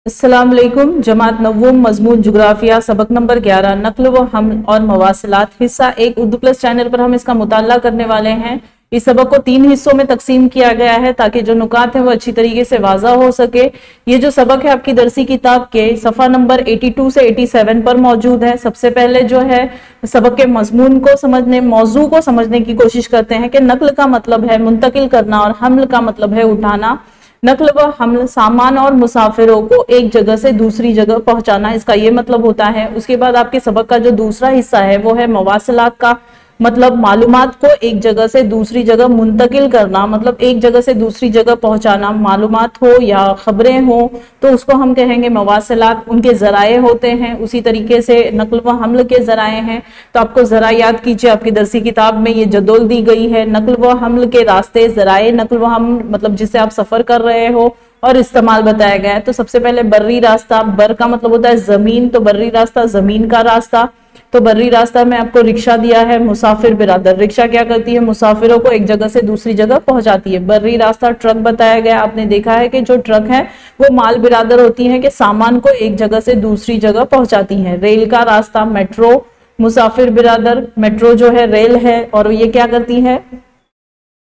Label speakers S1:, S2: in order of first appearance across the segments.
S1: अस्सलाम वालेकुम। जमात नव्वम मजमून जुग्राफिया सबक नंबर 11 नक्ल व हमल और मवासिलात हिस्सा एक उर्दू प्लस चैनल पर हम इसका मुताला करने वाले हैं। इस सबक को 3 हिस्सों में तकसीम किया गया है ताकि जो नुकात हैं वो अच्छी तरीके से वाज़ा हो सके। ये जो सबक है आपकी दरसी किताब के सफ़ा नंबर 82 से 87 पर मौजूद है। सबसे पहले जो है सबक के मजमून को समझने, मौजू को समझने की कोशिश करते हैं कि नक्ल का मतलब है मुंतकिल करना और हमल का मतलब है उठाना। नक्ल व हमल सामान और मुसाफिरों को एक जगह से दूसरी जगह पहुंचाना, इसका ये मतलब होता है। उसके बाद आपके सबक का जो दूसरा हिस्सा है वो है मवासिलात का मतलब मालूमात को एक जगह से दूसरी जगह मुंतकिल करना, मतलब एक जगह से दूसरी जगह पहुंचाना। मालूमात हो या खबरें हो तो उसको हम कहेंगे मवासिलात। उनके जराए होते हैं, उसी तरीके से नक्ल व हमल के जराए हैं। तो आपको जरा याद कीजिए, आपकी दरसी किताब में ये जदोल दी गई है। नक्ल व हमल के रास्ते, जराए नक्ल व हमल मतलब जिससे आप सफर कर रहे हो और इस्तेमाल बताया गया है। तो सबसे पहले बर्री रास्ता, बर का मतलब होता है जमीन, तो बर्री रास्ता जमीन का रास्ता। तो बर्री रास्ता में आपको रिक्शा दिया है। मुसाफिर बिरादर, रिक्शा क्या करती है? मुसाफिरों को एक जगह से दूसरी जगह पहुंचाती है। बर्री रास्ता ट्रक बताया गया। आपने देखा है कि जो ट्रक है वो माल बिरादर होती है कि सामान को एक जगह से दूसरी जगह पहुंचाती है। रेल का रास्ता मेट्रो, मुसाफिर बिरादर, मेट्रो जो है रेल है और ये क्या करती है?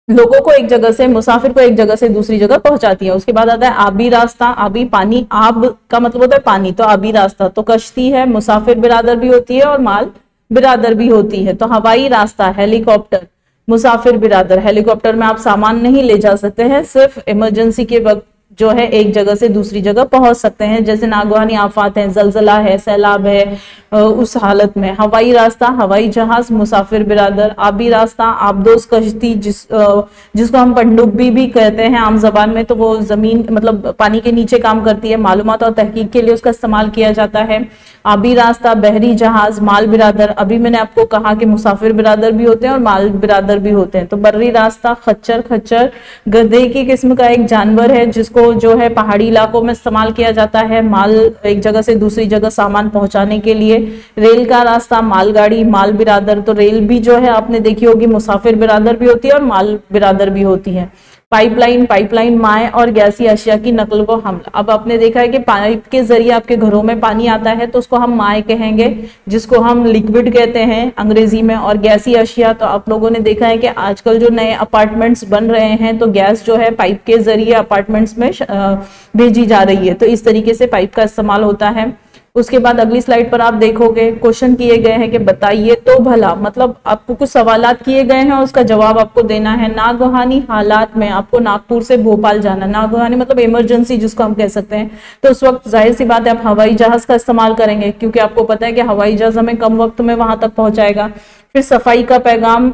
S1: लोगों को एक जगह से, मुसाफिर को एक जगह से दूसरी जगह पहुंचाती है। उसके बाद आता है आबी रास्ता। आबी पानी, आब का मतलब होता है पानी, तो आबी रास्ता तो कश्ती है। मुसाफिर बिरादर भी होती है और माल बिरादर भी होती है। तो हवाई रास्ता हेलीकॉप्टर, मुसाफिर बिरादर। हेलीकॉप्टर में आप सामान नहीं ले जा सकते हैं, सिर्फ इमरजेंसी के वक्त जो है एक जगह से दूसरी जगह पहुंच सकते हैं, जैसे नागवानी आफात है, जलजला है, सैलाब है, उस हालत में। हवाई रास्ता हवाई जहाज, मुसाफिर बिरादर। आबी रास्ता आबदोज कश्ती, जिसको हम पनडुब्बी भी कहते हैं आम जबान में, तो वो जमीन मतलब पानी के नीचे काम करती है। मालूमात और तहकीक के लिए उसका इस्तेमाल किया जाता है। आबी रास्ता बहरी जहाज, माल बिरादर। अभी मैंने आपको कहा कि मुसाफिर बिरादर भी होते हैं और माल बिरादर भी होते हैं। तो बर्री रास्ता खच्चर, खच्चर गधे की किस्म का एक जानवर है जिसको जो है पहाड़ी इलाकों में इस्तेमाल किया जाता है माल एक जगह से दूसरी जगह सामान पहुंचाने के लिए। रेल का रास्ता मालगाड़ी, माल बिरादर। तो रेल भी जो है आपने देखी होगी मुसाफिर बिरादर भी होती है और माल बिरादर भी होती है। पाइपलाइन, पाइपलाइन माए और गैसीय अशिया की नकल व हमल। अब आपने देखा है कि पाइप के जरिए आपके घरों में पानी आता है तो उसको हम माए कहेंगे, जिसको हम लिक्विड कहते हैं अंग्रेजी में। और गैसीय अशिया, तो आप लोगों ने देखा है कि आजकल जो नए अपार्टमेंट्स बन रहे हैं तो गैस जो है पाइप के जरिए अपार्टमेंट्स में भेजी जा रही है, तो इस तरीके से पाइप का इस्तेमाल होता है। उसके बाद अगली स्लाइड पर आप देखोगे क्वेश्चन किए गए हैं कि बताइए तो भला, मतलब आपको कुछ सवालात किए गए हैं और उसका जवाब आपको देना है। नागहानी हालात में आपको नागपुर से भोपाल जाना, नागहानी मतलब इमरजेंसी जिसको हम कह सकते हैं, तो उस वक्त जाहिर सी बात है आप हवाई जहाज का इस्तेमाल करेंगे क्योंकि आपको पता है कि हवाई जहाज हमें कम वक्त में वहां तक पहुंचाएगा। फिर सफाई का पैगाम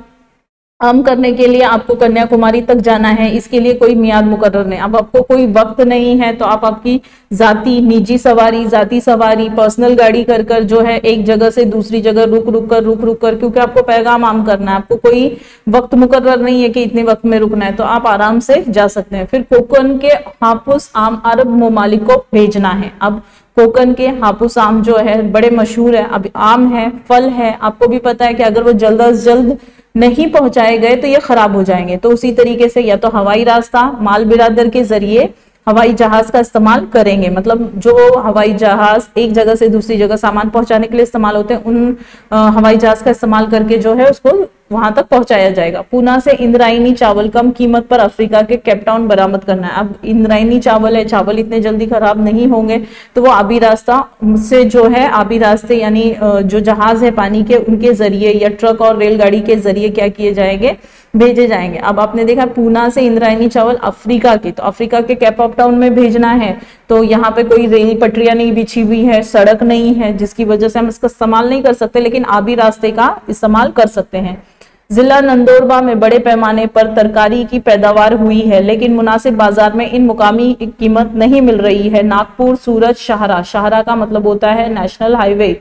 S1: आम करने के लिए आपको कन्याकुमारी तक जाना है, इसके लिए कोई मियाद मुकर्रर नहीं। अब आपको कोई वक्त नहीं है तो आप आपकी जाती निजी सवारी, जाती सवारी, पर्सनल गाड़ी कर कर जो है एक जगह से दूसरी जगह रुक रुक कर क्योंकि आपको पैगाम आम करना है, आपको कोई वक्त मुकर्रर नहीं है कि इतने वक्त में रुकना है, तो आप आराम से जा सकते हैं। फिर कोकन के हापुस आम अरब ममालिक को भेजना है। अब कोकन के हापुस आम जो है बड़े मशहूर है, अब आम है, फल है, आपको भी पता है कि अगर वो जल्द अज जल्द नहीं पहुंचाए गए तो ये खराब हो जाएंगे। तो उसी तरीके से या तो हवाई रास्ता माल बिरादर के जरिए हवाई जहाज का इस्तेमाल करेंगे, मतलब जो हवाई जहाज एक जगह से दूसरी जगह सामान पहुंचाने के लिए इस्तेमाल होते हैं उन हवाई जहाज का इस्तेमाल करके जो है उसको वहां तक पहुंचाया जाएगा। पूना से इंद्रायणी चावल कम कीमत पर अफ्रीका के केपटाउन बरामद करना है। अब इंद्रायणी चावल है, चावल इतने जल्दी खराब नहीं होंगे, तो वो आबी रास्ता से जो है आबी रास्ते यानी जो जहाज है पानी के उनके जरिए या ट्रक और रेलगाड़ी के जरिए क्या किए जाएंगे, भेजे जाएंगे। अब आपने देखा पूना से इंद्रायणी चावल अफ्रीका के, तो अफ्रीका के केप टाउन में भेजना है, तो यहाँ पे कोई रेल पटरियां नहीं बिछी हुई है, सड़क नहीं है, जिसकी वजह से हम इसका इस्तेमाल नहीं कर सकते, लेकिन आबी रास्ते का इस्तेमाल कर सकते हैं। जिला नंदोरबा में बड़े पैमाने पर तरकारी की पैदावार हुई है लेकिन मुनासिब बाजार में इन मुकामी कीमत नहीं मिल रही है। नागपुर, सूरत, शाहरा, शाहरा का मतलब होता है नेशनल हाईवे।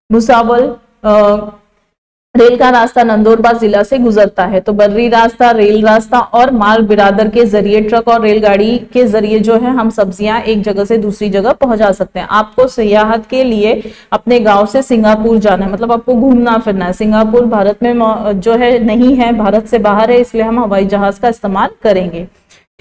S1: भुसावल रेल का रास्ता नंदोरबार जिला से गुजरता है। तो बर्री रास्ता, रेल रास्ता और माल बिरादर के जरिए ट्रक और रेलगाड़ी के जरिए जो है हम सब्जियां एक जगह से दूसरी जगह पहुंचा सकते हैं। आपको सियाहत के लिए अपने गांव से सिंगापुर जाना है, मतलब आपको घूमना फिरना है। सिंगापुर भारत में जो है नहीं है, भारत से बाहर है, इसलिए हम हवाई जहाज का इस्तेमाल करेंगे।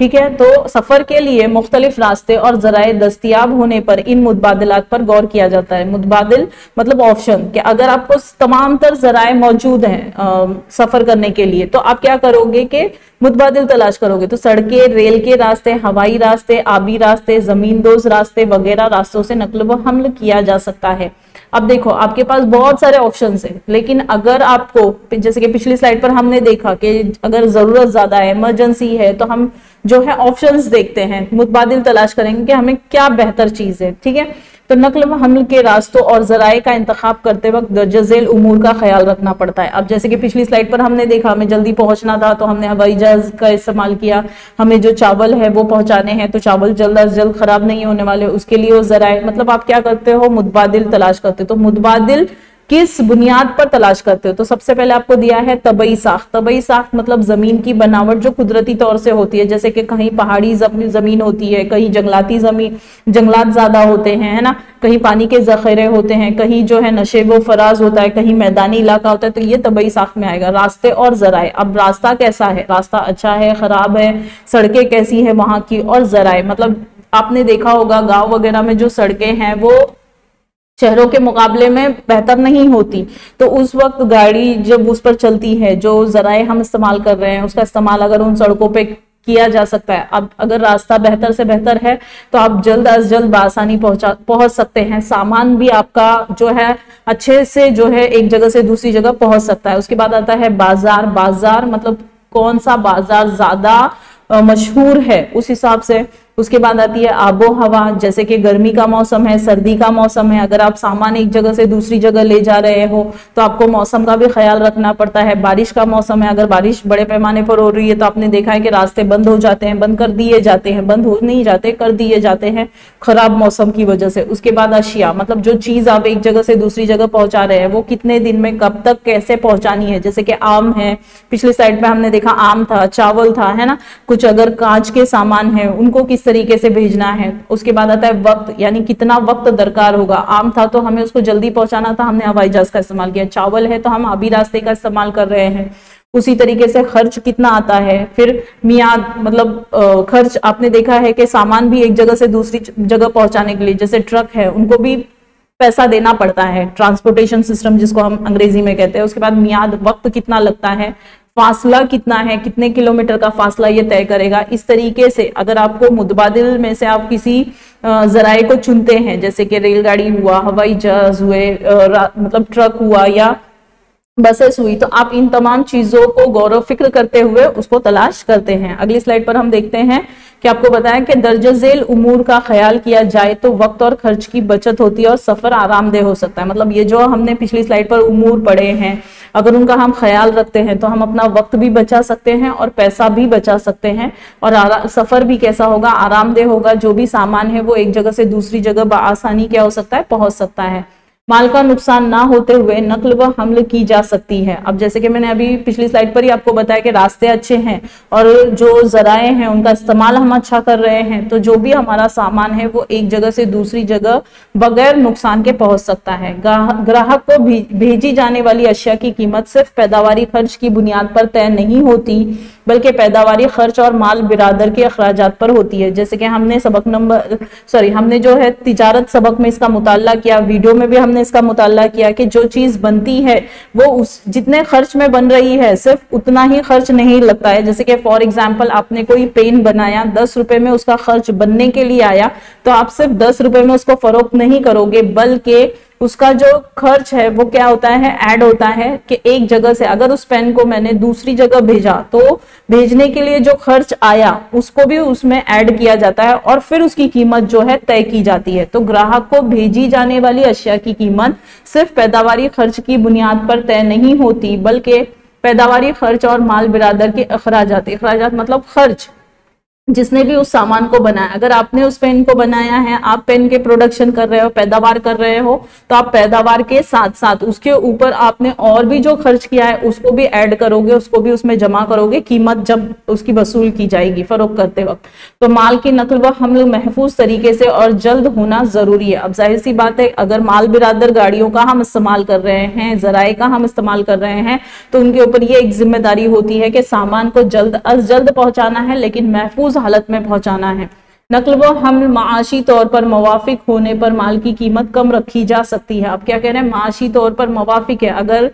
S1: ठीक है, तो सफर के लिए मुख्तलिफ रास्ते और जराए दस्तयाब होने पर इन मुतबादिलात पर गौर किया जाता है। मुतबादिल मतलब ऑप्शन, कि अगर आपको तमाम तर जराए मौजूद हैं सफर करने के लिए, तो आप क्या करोगे कि मुतबादिल तलाश करोगे। तो सड़कें, रेल के रास्ते, हवाई रास्ते, आबी रास्ते, जमीनदोज रास्ते वगैरह रास्तों से नकल व हमल किया जा सकता है। अब देखो आपके पास बहुत सारे ऑप्शंस हैं, लेकिन अगर आपको, जैसे कि पिछली स्लाइड पर हमने देखा कि अगर जरूरत ज्यादा है, इमरजेंसी है, तो हम जो है ऑप्शंस देखते हैं, मुतबादिल तलाश करेंगे कि हमें क्या बेहतर चीज है। ठीक है, तो नकल व हमल के रास्तों और जराए का इंतखाब करते वक्त दर्ज झेल उमूर का ख्याल रखना पड़ता है। अब जैसे कि पिछली स्लाइड पर हमने देखा, हमें जल्दी पहुंचना था तो हमने हवाई जहाज का इस्तेमाल किया। हमें जो चावल है वो पहुंचाने हैं, तो चावल जल्द अज जल्द खराब नहीं होने वाले, उसके लिए वो जराए, मतलब आप क्या करते हो, मुतबादिल तलाश करते हो। तो मुतबादिल किस बुनियाद पर तलाश करते हो, तो सबसे पहले आपको दिया है तबई साख्त। तबई साख्त मतलब जमीन की बनावट जो कुदरती तौर से होती है, जैसे कि कहीं पहाड़ी जमीन होती है, कहीं जंगलाती जमीन, जंगलात ज्यादा होते हैं, है ना, कहीं पानी के जखीरे होते हैं, कहीं जो है नशेबो फराज होता है, कहीं मैदानी इलाका होता है, तो ये तबई साख्त में आएगा। रास्ते और जराए, अब रास्ता कैसा है, रास्ता अच्छा है, खराब है, सड़कें कैसी है वहां की, और जराए मतलब आपने देखा होगा गांव वगैरह में जो सड़कें हैं वो शहरों के मुकाबले में बेहतर नहीं होती, तो उस वक्त गाड़ी जब उस पर चलती है, जो जराए हम इस्तेमाल कर रहे हैं उसका इस्तेमाल अगर उन सड़कों पे किया जा सकता है। अब अगर रास्ता बेहतर से बेहतर है तो आप जल्द अज जल्द बआसानी पहुंच सकते हैं, सामान भी आपका जो है अच्छे से जो है एक जगह से दूसरी जगह पहुंच सकता है। उसके बाद आता है बाजार। बाजार मतलब कौन सा बाजार ज्यादा मशहूर है उस हिसाब से। उसके बाद आती है आबो हवा, जैसे कि गर्मी का मौसम है, सर्दी का मौसम है, अगर आप सामान एक जगह से दूसरी जगह ले जा रहे हो तो आपको मौसम का भी ख्याल रखना पड़ता है। बारिश का मौसम है, अगर बारिश बड़े पैमाने पर हो रही है तो आपने देखा है कि रास्ते बंद हो जाते हैं, बंद कर दिए जाते हैं, बंद हो नहीं जाते, कर दिए जाते हैं खराब मौसम की वजह से। उसके बाद अशिया मतलब जो चीज आप एक जगह से दूसरी जगह पहुंचा रहे हैं वो कितने दिन में, कब तक, कैसे पहुंचानी है। जैसे कि आम है, पिछली साइड पे हमने देखा आम था, चावल था, है ना, कुछ अगर कांच के सामान है उनको किस तरीके से भेजना है। उसके बाद आता है वक्त, यानी कितना वक्त दरकार होगा। आम था तो हमें उसको जल्दी पहुंचाना था, हमने हवाई जहाज का इस्तेमाल किया। चावल है तो हम आबी रास्ते का इस्तेमाल कर रहे हैं। उसी तरीके से खर्च कितना आता है, फिर मियाद मतलब खर्च आपने देखा है कि सामान भी एक जगह से दूसरी जगह पहुंचाने के लिए, जैसे ट्रक है उनको भी पैसा देना पड़ता है, ट्रांसपोर्टेशन सिस्टम जिसको हम अंग्रेजी में कहते हैं। उसके बाद मियाद, वक्त कितना लगता है, फासला कितना है, कितने किलोमीटर का फासला ये तय करेगा। इस तरीके से अगर आपको मुतबादिल में से आप किसी जराए को चुनते हैं, जैसे कि रेलगाड़ी हुआ, हवाई जहाज हुए, मतलब ट्रक हुआ या बसेस हुई, तो आप इन तमाम चीजों को गौर फिक्र करते हुए उसको तलाश करते हैं। अगली स्लाइड पर हम देखते हैं कि आपको बताया कि दर्ज झेल उमूर का ख्याल किया जाए तो वक्त और खर्च की बचत होती है और सफर आरामदेह हो सकता है। मतलब ये जो हमने पिछली स्लाइड पर उमूर पढ़े हैं, अगर उनका हम ख्याल रखते हैं तो हम अपना वक्त भी बचा सकते हैं और पैसा भी बचा सकते हैं, और सफर भी कैसा होगा, आरामदेह होगा। जो भी सामान है वो एक जगह से दूसरी जगह बआसानी क्या हो सकता है, पहुंच सकता है। माल का नुकसान ना होते हुए नकल व हमल की जा सकती है। अब जैसे कि मैंने अभी पिछली स्लाइड पर ही आपको बताया कि रास्ते अच्छे हैं और जो जराए हैं उनका इस्तेमाल हम अच्छा कर रहे हैं, तो जो भी हमारा सामान है वो एक जगह से दूसरी जगह बगैर नुकसान के पहुंच सकता है। ग्राहक को भेजी जाने वाली अशिया की कीमत सिर्फ पैदावारी खर्च की बुनियाद पर तय नहीं होती, बल्कि पैदावारी खर्च और माल बिरादर के अखराजात पर होती है। जैसे कि हमने जो है तिजारत सबक में इसका मुताला किया, वीडियो में भी हमने इसका मुताला किया कि जो चीज बनती है वो उस जितने खर्च में बन रही है सिर्फ उतना ही खर्च नहीं लगता है। जैसे कि फॉर एग्जांपल आपने कोई पेन बनाया, 10 रुपए में उसका खर्च बनने के लिए आया, तो आप सिर्फ 10 रुपए में उसको फरोख्त नहीं करोगे, बल्कि उसका जो खर्च है वो क्या होता है, ऐड होता है कि एक जगह से अगर उस पेन को मैंने दूसरी जगह भेजा तो भेजने के लिए जो खर्च आया उसको भी उसमें ऐड किया जाता है और फिर उसकी कीमत जो है तय की जाती है। तो ग्राहक को भेजी जाने वाली अशिया की कीमत सिर्फ पैदावारी खर्च की बुनियाद पर तय नहीं होती, बल्कि पैदावारी खर्च और माल बिरादर के अखराजात मतलब खर्च जिसने भी उस सामान को बनाया। अगर आपने उस पेन को बनाया है, आप पेन के प्रोडक्शन कर रहे हो, पैदावार कर रहे हो, तो आप पैदावार के साथ साथ उसके ऊपर आपने और भी जो खर्च किया है उसको भी ऐड करोगे, उसको भी उसमें जमा करोगे कीमत जब उसकी वसूल की जाएगी फरोख्त करते वक्त। तो माल की नकल व हमल महफूज तरीके से और जल्द होना जरूरी है। अब जाहिर सी बात है अगर माल बिरादर गाड़ियों का हम इस्तेमाल कर रहे हैं, जराए का हम इस्तेमाल कर रहे हैं, तो उनके ऊपर ये एक जिम्मेदारी होती है कि सामान को जल्द अज जल्द पहुंचाना है, लेकिन महफूज हालत में पहुंचाना है। नक्ल व हमल माशी तौर पर मवाफिक होने पर माल की कीमत कम रखी जा सकती है। आप क्या कह रहे हैं, माशी तौर पर मवाफिक है, अगर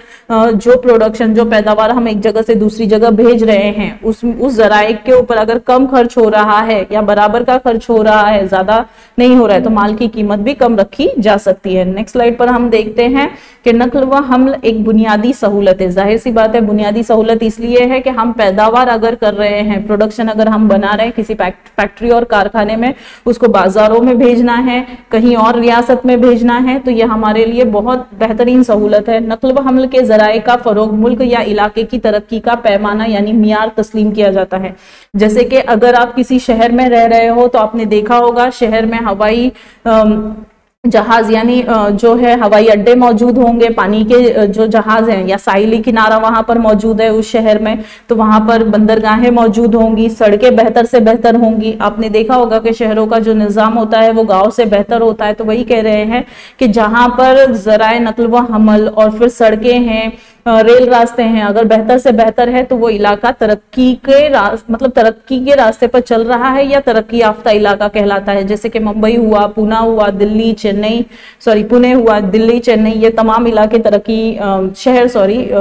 S1: जो प्रोडक्शन जो पैदावार हम एक जगह से दूसरी जगह भेज रहे हैं उस जराए के ऊपर अगर कम खर्च हो रहा है या बराबर का खर्च हो रहा है, ज्यादा नहीं हो रहा है, तो माल की कीमत भी कम रखी जा सकती है। नेक्स्ट स्लाइड पर हम देखते हैं कि नक्ल व हमल एक बुनियादी सहूलत है। जाहिर सी बात है बुनियादी सहूलत इसलिए है कि हम पैदावार अगर कर रहे हैं, प्रोडक्शन अगर हम बना रहे हैं किसी फैक्ट्री और कारखाने में, उसको बाजारों में भेजना है, कहीं और रियासत में भेजना है, तो यह हमारे लिए बहुत बेहतरीन सहूलत है। नक्ल व हमल के जराए का फरोग मुल्क या इलाके की तरक्की का पैमाना यानी मियार तस्लीम किया जाता है। जैसे कि अगर आप किसी शहर में रह रहे हो तो आपने देखा होगा शहर में हवाई जहाज यानी जो है हवाई अड्डे मौजूद होंगे, पानी के जो जहाज हैं या साहिली किनारा वहां पर मौजूद है उस शहर में, तो वहां पर बंदरगाहें मौजूद होंगी, सड़कें बेहतर से बेहतर होंगी। आपने देखा होगा कि शहरों का जो निजाम होता है वो गांव से बेहतर होता है। तो वही कह रहे हैं कि जहां पर जराए नक्ल व हमल और फिर सड़कें हैं, रेल रास्ते हैं, अगर बेहतर से बेहतर है तो वो इलाका तरक्की के रास्ते पर चल रहा है या तरक्की याफ्ता इलाका कहलाता है। जैसे कि मुंबई हुआ, पूना हुआ, पुणे हुआ, दिल्ली, चेन्नई, ये तमाम इलाके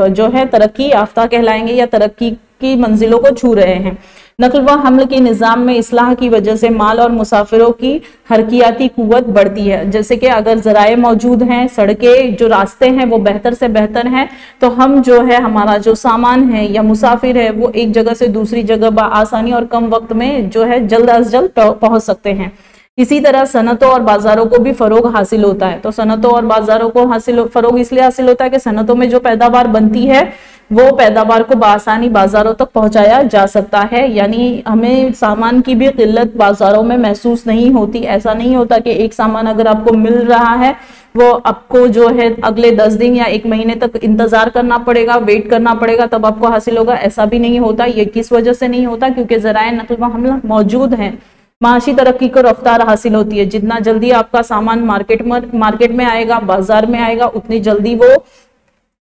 S1: जो है तरक्की याफ्ता कहलाएंगे या तरक्की की मंजिलों को छू रहे हैं। नक्ल व हमल के निजाम में इस्लाह की वजह से माल और मुसाफिरों की हरकियाती कुव्वत बढ़ती है। जैसे कि अगर जराए मौजूद हैं, सड़कें जो रास्ते हैं वो बेहतर से बेहतर हैं, तो हम जो है हमारा जो सामान है या मुसाफिर है वो एक जगह से दूसरी जगह आसानी और कम वक्त में जो है जल्द अज जल्द पहुंच सकते हैं। इसी तरह सनतों और बाजारों को भी फरोग हासिल होता है। तो सनतों और बाजारों को फरोग इसलिए हासिल होता है कि सनतों में जो पैदावार बनती है वो पैदावार को बआसानी बाजारों तक पहुंचाया जा सकता है, यानी हमें सामान की भी किल्लत बाजारों में महसूस नहीं होती। ऐसा नहीं होता कि एक सामान अगर आपको मिल रहा है वो आपको जो है अगले 10 दिन या 1 महीने तक इंतजार करना पड़ेगा, वेट करना पड़ेगा तब आपको हासिल होगा, ऐसा भी नहीं होता। ये किस वजह से नहीं होता, क्योंकि जराए नक्ल व हमल मौजूद हैं। माशी तरक्की को रफ्तार हासिल होती है। जितना जल्दी आपका सामान मार्केट में आएगा, बाजार में आएगा, उतनी जल्दी वो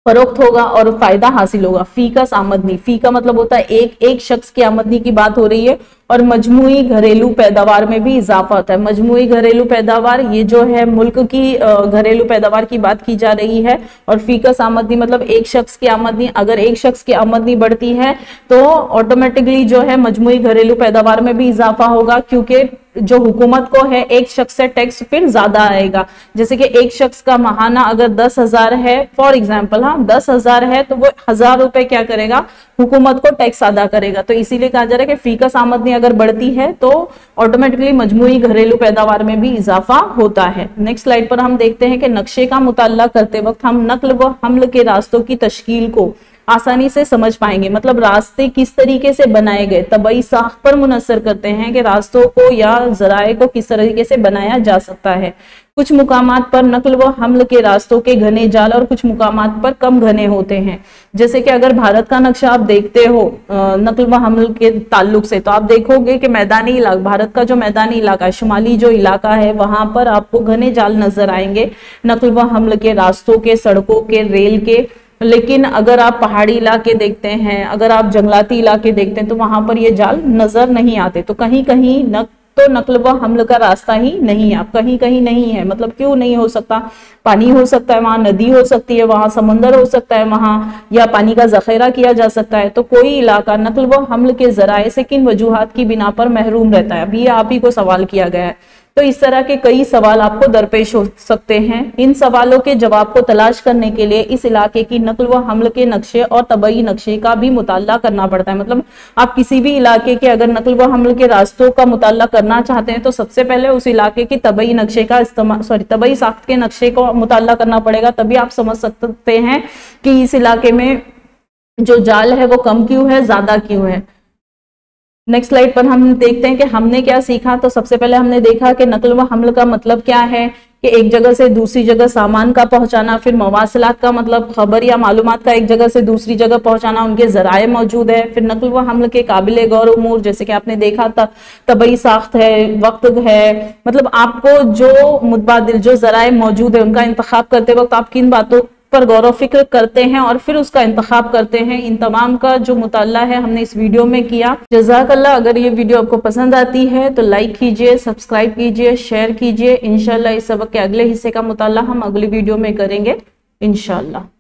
S1: फरोख्त होगा और फायदा हासिल होगा। फी का आमदनी, फी का मतलब होता है एक शख्स की आमदनी की बात हो रही है, और मजमूई घरेलू पैदावार में भी इजाफा होता है। मजमूई घरेलू पैदावार ये जो है मुल्क की घरेलू पैदावार की बात की जा रही है, और फीकस आमदनी मतलब एक शख्स की आमदनी। अगर एक शख्स की आमदनी बढ़ती है तो ऑटोमेटिकली जो है मजमूई घरेलू पैदावार में भी इजाफा होगा, क्योंकि जो हुकूमत को है एक शख्स से टैक्स फिर ज्यादा आएगा। जैसे कि एक शख्स का महाना अगर 10,000 है फॉर एग्जाम्पल, 10,000 है तो वो 1,000 रुपए क्या करेगा, हुकूमत को टैक्स अदा करेगा। तो इसीलिए कहा जा रहा है कि फीकस आमदनी अगर बढ़ती है तो ऑटोमेटिकली मजमूई घरेलू पैदावार में भी इजाफा होता है। नेक्स्ट स्लाइड पर हम देखते हैं कि नक्शे का मुताल्ला करते वक्त हम नक्ल व हमल के रास्तों की तश्कील को आसानी से समझ पाएंगे। मतलब रास्ते किस तरीके से बनाए गए तबई साख पर मुनसर करते हैं कि रास्तों को या जराए को किस तरीके से बनाया जा सकता है। कुछ मुकामात पर नक्ल व हमल के रास्तों के घने जाल और कुछ मुकामात पर कम घने होते हैं। जैसे कि अगर भारत का नक्शा आप देखते हो नक्ल व हमल के ताल्लुक से, तो आप देखोगे कि मैदानी इलाका, भारत का जो मैदानी इलाका है, शुमाली जो इलाका है, वहां पर आपको घने जाल नजर आएंगे नक्ल व हमल के रास्तों के, सड़कों के, रेल के। लेकिन अगर आप पहाड़ी इलाके देखते हैं, अगर आप जंगलाती इलाके देखते हैं, तो वहां पर ये जाल नजर नहीं आते। तो कहीं कहीं नक्ल व हमल का रास्ता ही नहीं है, आप कहीं कहीं नहीं है। मतलब क्यों नहीं हो सकता, पानी हो सकता है वहां, नदी हो सकती है वहां, समंदर हो सकता है वहां, या पानी का जखेरा किया जा सकता है। तो कोई इलाका नक्ल व हमल के जराए से किन वजूहात की बिना पर महरूम रहता है, अभी आप ही को सवाल किया गया है। तो इस तरह के कई सवाल आपको दरपेश हो सकते हैं। इन सवालों के जवाब को तलाश करने के लिए इस इलाके की नक्ल व हमल के नक्शे और तबई नक्शे का भी मुताला करना पड़ता है। मतलब आप किसी भी इलाके के अगर नक्ल व हमल के रास्तों का मुताला करना चाहते हैं तो सबसे पहले उस इलाके के तबई नक्शे का तबई साख्त के नक्शे को मुताला करना पड़ेगा, तभी आप समझ सकते हैं कि इस इलाके में जो जाल है वो कम क्यों है, ज्यादा क्यों है। नेक्स्ट स्लाइड पर हम देखते हैं कि हमने क्या सीखा। तो सबसे पहले हमने देखा कि नक्ल व हमल का मतलब क्या है, कि एक जगह से दूसरी जगह सामान का पहुंचाना। फिर मवासिलात का मतलब खबर या मालूमात का एक जगह से दूसरी जगह पहुंचाना, उनके जराए मौजूद है। फिर नक्ल व हमल के काबिल गौर उमूर, जैसे कि आपने देखा था तबई साख्त है, वक्त है, मतलब आपको जो मुतबादिल जो जराए मौजूद है उनका इंतखाब करते वक्त आप किन बातों पर गौर फिक्र करते हैं और फिर उसका इंतखाब करते हैं। इन तमाम का जो मुताला है हमने इस वीडियो में किया। जज़ाकल्लाह। अगर ये वीडियो आपको पसंद आती है तो लाइक कीजिए, सब्सक्राइब कीजिए, शेयर कीजिए। इंशाल्लाह इस सबक के अगले हिस्से का मुताला हम अगली वीडियो में करेंगे इंशाल्लाह।